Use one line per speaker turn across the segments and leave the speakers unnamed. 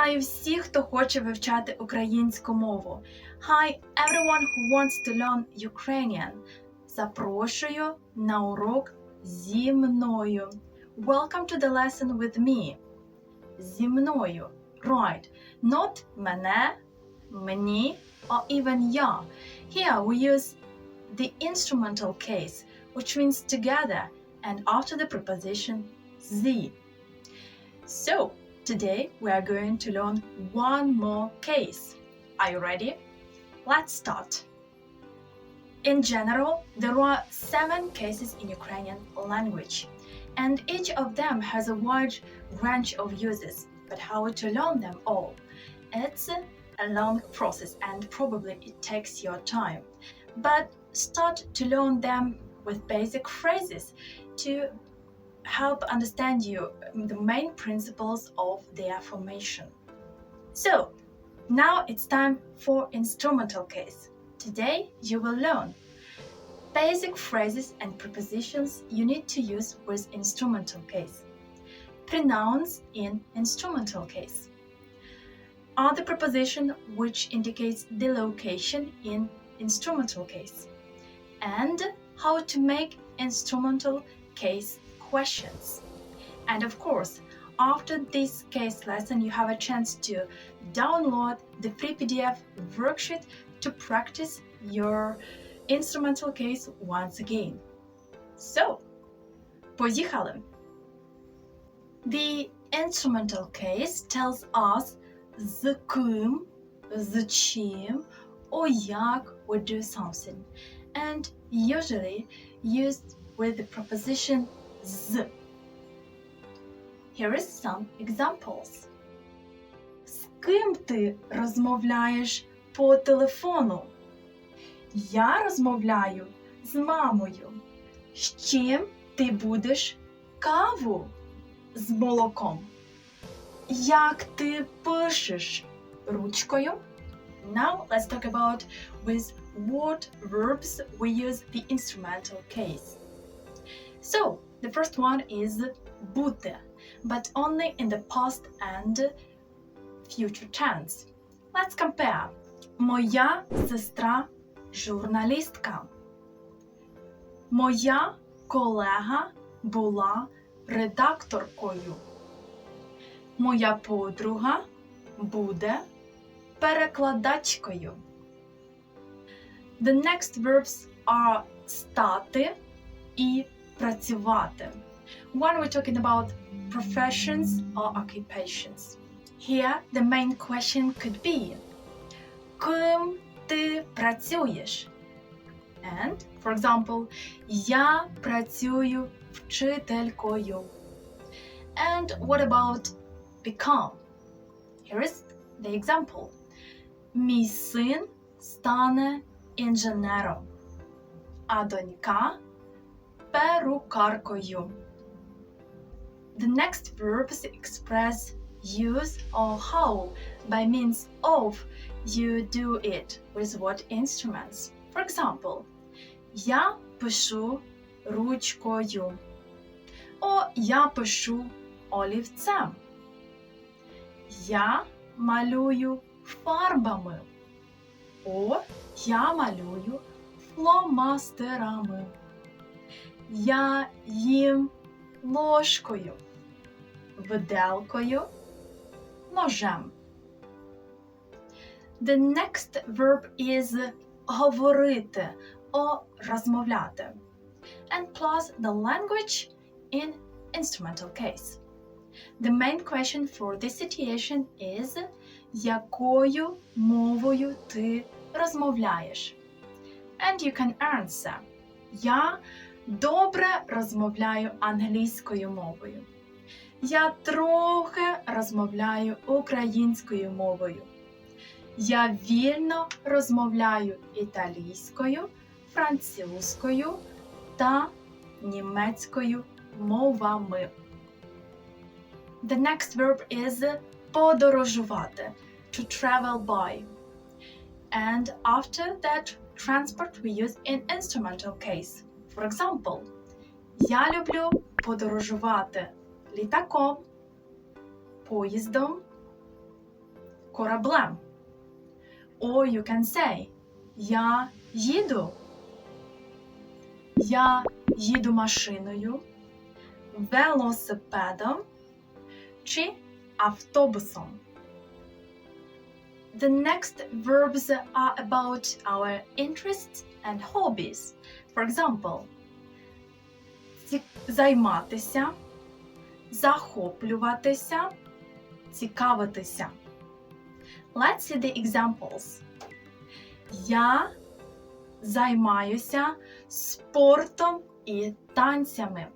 Вітаю всіх, хто хоче вивчати українську мову. Hi, everyone who wants to learn Ukrainian. Запрошую на урок зі мною. Welcome to the lesson with me. Зі мною. Right. Not мене, мені, or even я. Here we use the instrumental case, which means together, and after the preposition the. So, today we are going to learn one more case. Are you ready? Let's start. In general, there are 7 cases in Ukrainian language, and each of them has a wide range of uses. But how to learn them all? It's a long process and probably it takes your time. But start to learn them with basic phrases to help understand you the main principles of their formation. So, now it's time for instrumental case. Today you will learn basic phrases and prepositions you need to use with instrumental case. Pronouns in instrumental case are the preposition which indicates the location in instrumental case, and how to make instrumental case questions. And of course, after this case lesson, you have a chance to download the free PDF worksheet to practice your instrumental case once again. So, поїхали! The instrumental case tells us з ким, з чим, or як we do something, and usually used with the preposition з. Here is some examples. З ким ти розмовляєш по телефону? Я розмовляю з мамою. З чим ти будеш каву? З молоком. Як ти пишеш? Ручкою? Now let's talk about with what verbs we use the instrumental case. So, the first one is бути, but only in the past and future tense. Let's compare. Моя сестра журналістка. Моя колега була редакторкою. Моя подруга буде перекладачкою. The next verbs are стати і працювати. When we're talking about professions or occupations. Here the main question could be ким ти працюєш? And, for example, я працюю вчителькою. And what about become? Here is the example. Мій син стане інженером, а донька перукаркою. The next verbs express use or how by means of you do it with what instruments. For example, я пишу ручкою. О, я пишу олівцем. Я малюю фарбами. О, я малюю фломастерами. Я їм ложкою, виделкою, ножем. The next verb is говорити or розмовляти. And plus the language in instrumental case. The main question for this situation is якою мовою ти розмовляєш? And you can answer. Я добре розмовляю англійською мовою. Я трохи розмовляю українською мовою. Я вільно розмовляю італійською, французькою та німецькою мовами. The next verb is подорожувати, to travel by. And after that transport we use in instrumental case. For example, я люблю подорожувати літаком, поїздом кораблем. Or you can say я їду. Я їду машиною, велосипедом чи автобусом. The next verbs are about our interests and hobbies. For example, займатися, захоплюватися, цікавитися. Let's see the examples. Я займаюся спортом і танцями.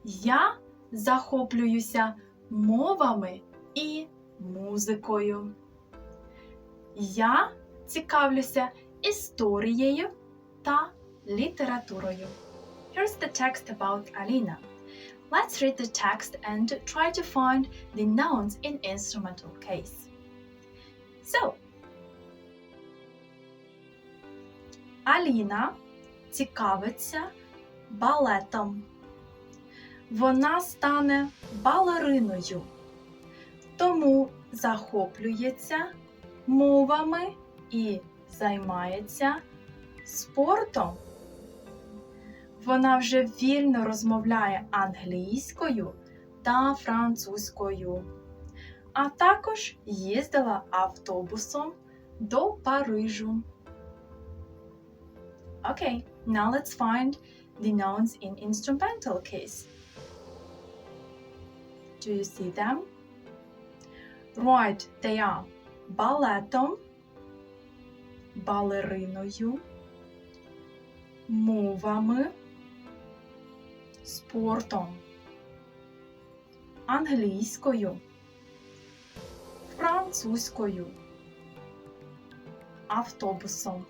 Я захоплююся мовами і музикою. Я цікавлюся історією та літературою. Here's the text about Alina. Let's read the text and try to find the nouns in instrumental case. So, Аліна цікавиться балетом. Вона стане балериною, тому захоплюється мовами і займається спортом. Вона вже вільно розмовляє англійською та французькою, а також їздила автобусом до Парижу. Okay, now let's find the nouns in instrumental case. Do you see them? Right, they are балетом, балериною, мовами, спортом, англійською, французькою, автобусом.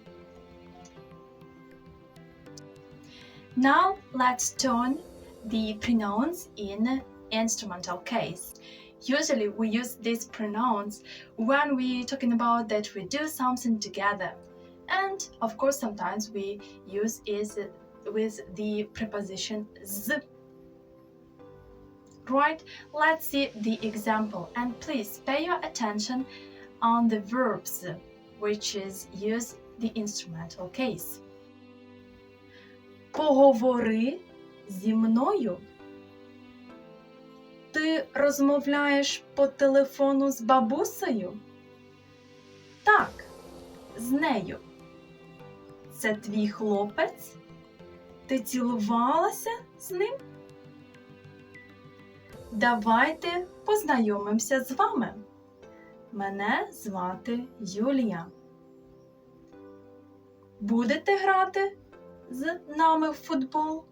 Now let's turn the pronouns in instrumental case. Usually we use these pronouns when we're talking about that we do something together. And of course sometimes we use it with the preposition z. Right, let's see the example and please pay your attention on the verbs which is use the instrumental case. Поговори зі мною. Ти розмовляєш по телефону з бабусею? Так, з нею. Це твій хлопець? Ти цілувалася з ним? Давайте познайомимося з вами. Мене звати Юлія. Будете грати з нами в футбол?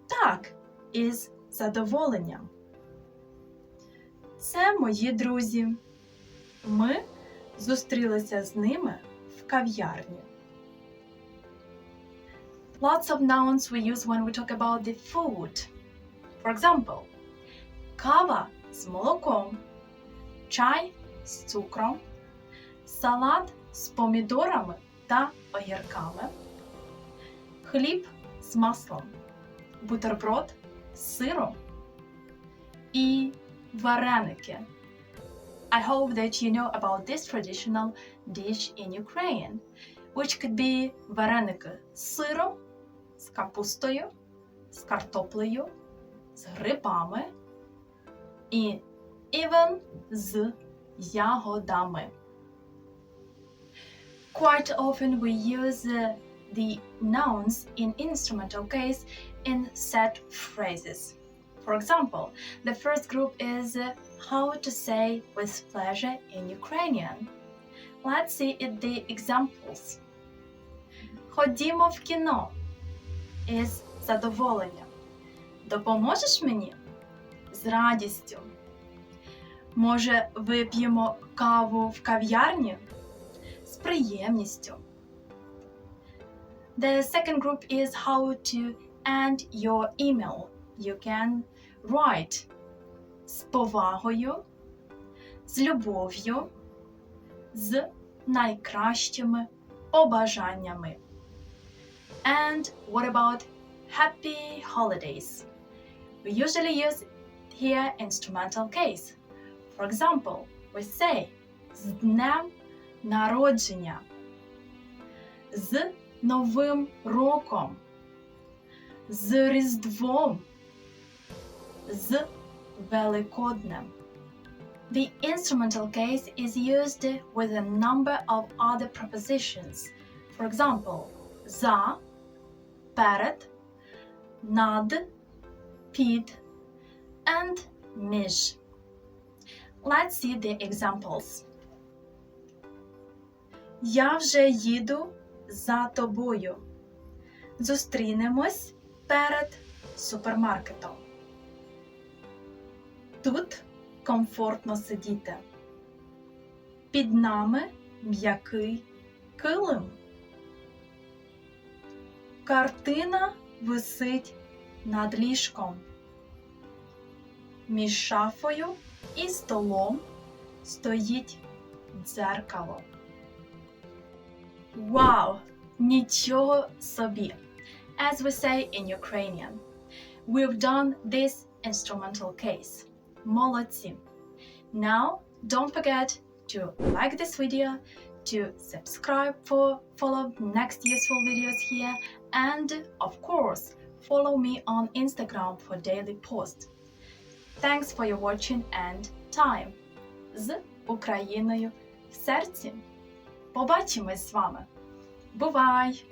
Так, із задоволенням. Це мої друзі. Ми зустрілися з ними в кав'ярні. Lots of nouns we use when we talk about the food. For example, кава з молоком, чай з цукром, салат з помідорами та огірками, хліб з маслом, бутерброд з сиром і вареники. I hope that you know about this traditional dish in Ukraine, which could be вареники з сиром, з капустою, з картоплею, з грибами і even з ягодами. Quite often we use the nouns in instrumental case in set phrases. For example, the first group is how to say with pleasure in Ukrainian. Let's see the examples. Ходімо в кіно із задоволенням. Допоможеш мені? З радістю. Може, вип'ємо каву в кав'ярні? З приємністю. The second group is how to end your email. You can write з повагою, з любов'ю, з найкращими побажаннями. And what about happy holidays? We usually use here instrumental case. For example, we say з днем народження, з Новим роком, з Різдвом, з Великоднем. The instrumental case is used with a number of other prepositions. For example, за, перед, над, під, and між. Let's see the examples. Я вже їду за тобою. Зустрінемось перед супермаркетом. Тут комфортно сидіти. Під нами м'який килим. Картина висить над ліжком. Між шафою і столом стоїть дзеркало. Wow! Нічого собі! As we say in Ukrainian, we've done this instrumental case. Молодці! Now, don't forget to like this video, to subscribe for follow next useful videos here, and of course, follow me on Instagram for daily posts. Thanks for your watching and time. З Україною в серці. Побачимось з вами. Бувай!